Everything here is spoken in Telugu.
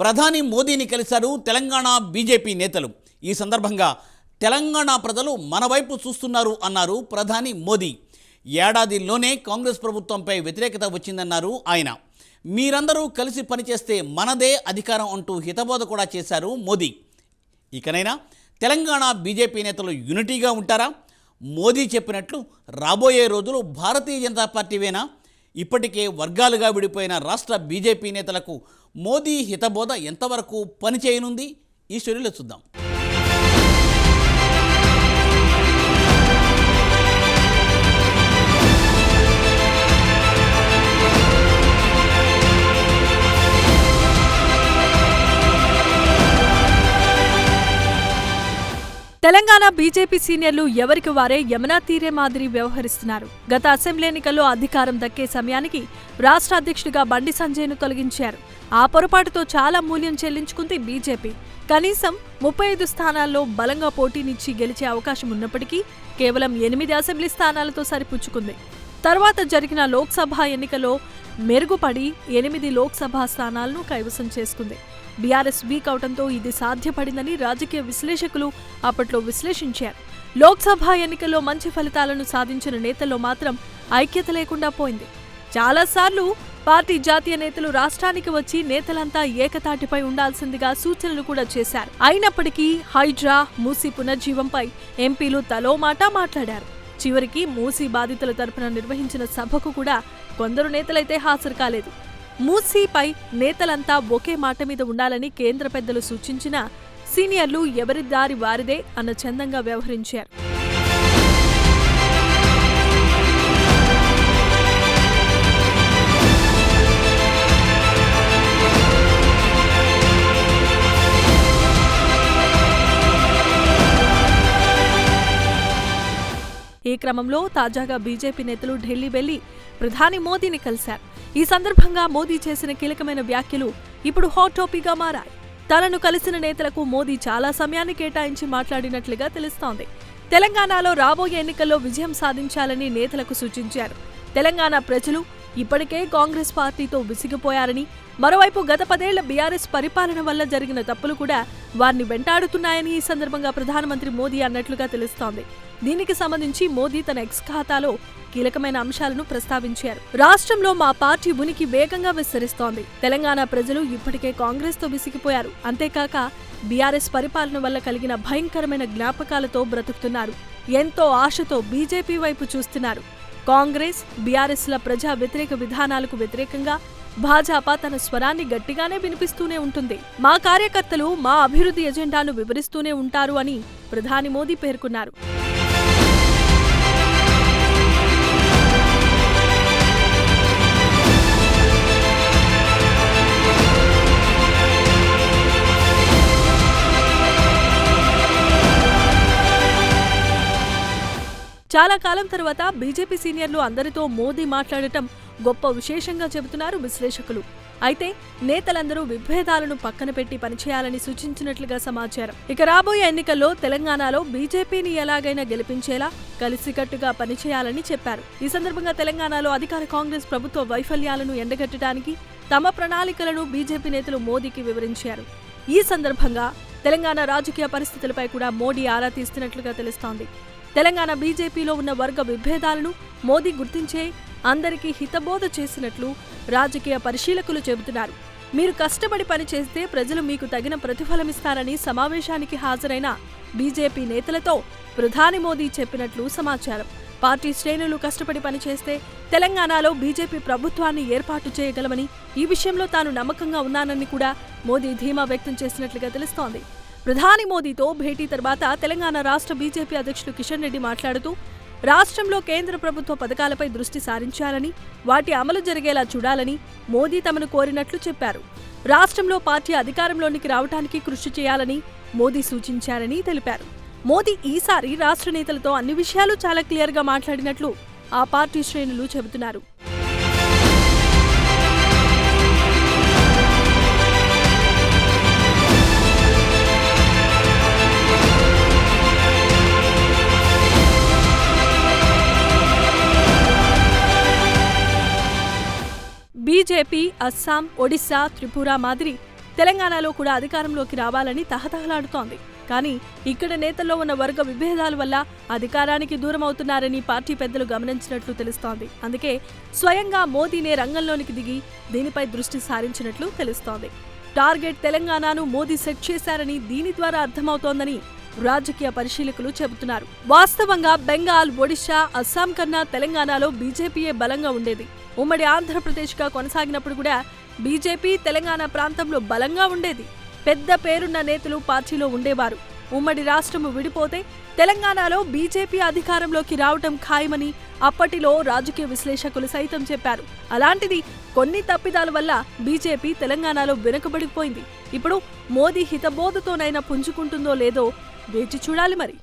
ప్రధాని మోదీని కలిశారు తెలంగాణ బీజేపీ నేతలు. ఈ సందర్భంగా తెలంగాణ ప్రజలు మన వైపు చూస్తున్నారు అన్నారు ప్రధాని మోదీ. ఏడాదిలోనే కాంగ్రెస్ ప్రభుత్వంపై వ్యతిరేకత వచ్చిందన్నారు ఆయన. మీరందరూ కలిసి పనిచేస్తే మనదే అధికారం అంటూ హితబోధ కూడా చేశారు మోదీ. ఇకనైనా తెలంగాణ బీజేపీ నేతలు యూనిటీగా ఉంటారా? మోదీ చెప్పినట్లు రాబోయే రోజులు భారతీయ జనతా పార్టీవేనా? ఇప్పటికే వర్గాలుగా విడిపోయిన రాష్ట్ర బీజేపీ నేతలకు మోదీ హితబోధ ఎంతవరకు పనిచేయనుంది? ఈ స్టోరీలో చూద్దాం. తెలంగాణ బీజేపీ సీనియర్లు ఎవరికి వారే యమునా తీరే మాదిరి వ్యవహరిస్తున్నారు. గత అసెంబ్లీ ఎన్నికల్లో అధికారం దక్కే సమయానికి రాష్ట్ర అధ్యక్షుడిగా బండి సంజయ్ను తొలగించారు. ఆ పొరపాటుతో చాలా మూల్యం చెల్లించుకుంది బీజేపీ. కనీసం 35 స్థానాల్లో బలంగా పోటీనిచ్చి గెలిచే అవకాశం ఉన్నప్పటికీ కేవలం 8 అసెంబ్లీ స్థానాలతో సరిపుచ్చుకుంది. తర్వాత జరిగిన లోక్సభ ఎన్నికల్లో మెరుగుపడి 8 లోక్సభ స్థానాలను కైవసం చేసుకుంది. బీఆర్ఎస్ వీక్ అవడంతో ఇది సాధ్యపడిందని రాజకీయ విశ్లేషకులు అప్పట్లో విశ్లేషించారు. లోక్సభ ఎన్నికల్లో మంచి ఫలితాలను సాధించిన నేతల్లో మాత్రం ఐక్యత లేకుండా పోయింది. చాలాసార్లు పార్టీ జాతీయ నేతలు రాష్ట్రానికి వచ్చి నేతలంతా ఏకతాటిపై ఉండాల్సిందిగా సూచనలు కూడా చేశారు. అయినప్పటికీ హైడ్రా, మూసీ పునర్జీవంపై ఎంపీలు తలో మాట మాట్లాడారు. చివరికి మూసీ బాధితుల తరపున నిర్వహించిన సభకు కూడా కొందరు నేతలైతే హాజరు కాలేదు. మూసీపై నేతలంతా ఒకే మాట మీద ఉండాలని కేంద్ర పెద్దలు సూచించినా సీనియర్లు ఎవరి దారి వారిదే అన్న చందంగా వ్యవహరించారు. ఈ క్రమంలో తాజాగా బీజేపీ నేతలు ఢిల్లీ వెళ్లి ప్రధాని మోదీని కలిశారు. ఈ సందర్భంగా మోదీ చేసిన కీలకమైన వ్యాఖ్యలు ఇప్పుడు హాట్ టాపిక్గా మారాయి. తనను కలిసిన నేతలకు మోదీ చాలా సమయాన్ని కేటాయించి మాట్లాడినట్లుగా తెలుస్తోంది. తెలంగాణలో రాబోయే ఎన్నికల్లో విజయం సాధించాలని నేతలకు సూచించారు. తెలంగాణ ప్రజలు ఇప్పటికే కాంగ్రెస్ పార్టీతో విసిగిపోయారని, మరోవైపు గత 10 ఏళ్ల బీఆర్ఎస్ పరిపాలన వల్ల జరిగిన తప్పులు కూడా వారిని వెంటాడుతున్నాయని ఈ సందర్భంగా ప్రధానమంత్రి మోదీ అన్నట్లుగా తెలుస్తోంది. దీనికి సంబంధించి మోదీ తన ఎక్స్ ఖాతాలో కీలకమైన అంశాలను ప్రస్తావించారు. రాష్ట్రంలో మా పార్టీ ఉనికి వేగంగా విస్తరిస్తోంది. తెలంగాణ ప్రజలు ఇప్పటికే కాంగ్రెస్ తో విసిగిపోయారు. అంతేకాక బీఆర్ఎస్ పరిపాలన వల్ల కలిగిన భయంకరమైన జ్ఞాపకాలతో బ్రతుకుతున్నారు. ఎంతో ఆశతో బీజేపీ వైపు చూస్తున్నారు. కాంగ్రెస్, బీఆర్ఎస్ల ప్రజా వ్యతిరేక విధానాలకు వ్యతిరేకంగా భాజపా తన స్వరాన్ని గట్టిగానే వినిపిస్తూనే ఉంటుంది. మా కార్యకర్తలు మా అభివృద్ధి ఎజెండాను వివరిస్తూనే ఉంటారు అని ప్రధాని మోదీ పేర్కొన్నారు. చాలా కాలం తర్వాత బీజేపీ సీనియర్లు అందరితో మోదీ మాట్లాడటం గొప్ప విశేషంగా చెబుతున్నారు విశ్లేషకులు. అయితే నేతలందరూ విభేదాలను పక్కన పెట్టి పనిచేయాలని సూచించినట్లుగా సమాచారం. ఇక రాబోయే ఎన్నికల్లో తెలంగాణలో బీజేపీని ఎలాగైనా గెలిపించేలా కలిసికట్టుగా పనిచేయాలని చెప్పారు. ఈ సందర్భంగా తెలంగాణలో అధికార కాంగ్రెస్ ప్రభుత్వ వైఫల్యాలను ఎండగట్టడానికి తమ ప్రణాళికలను బీజేపీ నేతలు మోదీకి వివరించారు. ఈ సందర్భంగా తెలంగాణ రాజకీయ పరిస్థితులపై కూడా మోదీ ఆరా తీస్తున్నట్లుగా తెలుస్తోంది. తెలంగాణ బీజేపీలో ఉన్న వర్గ విభేదాలను మోదీ గుర్తించే అందరికీ హితబోధ చేసినట్లు రాజకీయ పరిశీలకులు చెబుతున్నారు. మీరు కష్టపడి పనిచేస్తే ప్రజలు మీకు తగిన ప్రతిఫలమిస్తారని సమావేశానికి హాజరైన బీజేపీ నేతలతో ప్రధాని మోదీ చెప్పినట్లు సమాచారం. పార్టీ శ్రేణులు కష్టపడి పనిచేస్తే తెలంగాణలో బీజేపీ ప్రభుత్వాన్ని ఏర్పాటు చేయగలమని, ఈ విషయంలో తాను నమ్మకంగా ఉన్నానని కూడా మోదీ ధీమా వ్యక్తం చేసినట్లుగా తెలుస్తోంది. ప్రధాని మోదీతో భేటీ తర్వాత తెలంగాణ రాష్ట్ర బీజేపీ అధ్యక్షుడు కిషన్ రెడ్డి మాట్లాడుతూ రాష్ట్రంలో కేంద్ర ప్రభుత్వ పథకాలపై దృష్టి సారించాలని, వాటి అమలు జరిగేలా చూడాలని మోదీ తమను కోరినట్లు చెప్పారు. రాష్ట్రంలో పార్టీ అధికారంలోనికి రావడానికి కృషి చేయాలని మోదీ సూచించారని తెలిపారు. మోదీ ఈసారి రాష్ట్ర నేతలతో అన్ని విషయాలు చాలా క్లియర్గా మాట్లాడినట్లు ఆ పార్టీ శ్రేణులు చెబుతున్నారు. బీజేపీ అస్సాం, ఒడిశా, త్రిపుర మాదిరి తెలంగాణలో కూడా అధికారంలోకి రావాలని తహతహలాడుతోంది. కానీ ఇక్కడ నేతల్లో ఉన్న వర్గ విభేదాల వల్ల అధికారానికి దూరం అవుతున్నారని పార్టీ పెద్దలు గమనించినట్లు తెలుస్తోంది. అందుకే స్వయంగా మోదీనే రంగంలోనికి దిగి దీనిపై దృష్టి సారించినట్లు తెలుస్తోంది. టార్గెట్ తెలంగాణను మోదీ సెట్ చేశారని దీని ద్వారా అర్థమవుతోందని రాజకీయ పరిశీలకులు చెబుతున్నారు. వాస్తవంగా బెంగాల్, ఒడిశా, అస్సాం కన్నా తెలంగాణలో బీజేపీయే బలంగా ఉండేది. ఉమ్మడి ఆంధ్రప్రదేశ్గా కొనసాగినప్పుడు కూడా బీజేపీ తెలంగాణ ప్రాంతంలో బలంగా ఉండేది. పెద్ద పేరున్న నేతలు పార్టీలో ఉండేవారు. ఉమ్మడి రాష్ట్రము విడిపోతే తెలంగాణలో బీజేపీ అధికారంలోకి రావటం ఖాయమని అప్పటిలో రాజకీయ విశ్లేషకులు సైతం చెప్పారు. అలాంటిది కొన్ని తప్పిదాల వల్ల బీజేపీ తెలంగాణలో వెనుకబడిపోయింది. ఇప్పుడు మోదీ హితబోధతోనైనా పుంజుకుంటుందో లేదో వేచి చూడాలి మరి.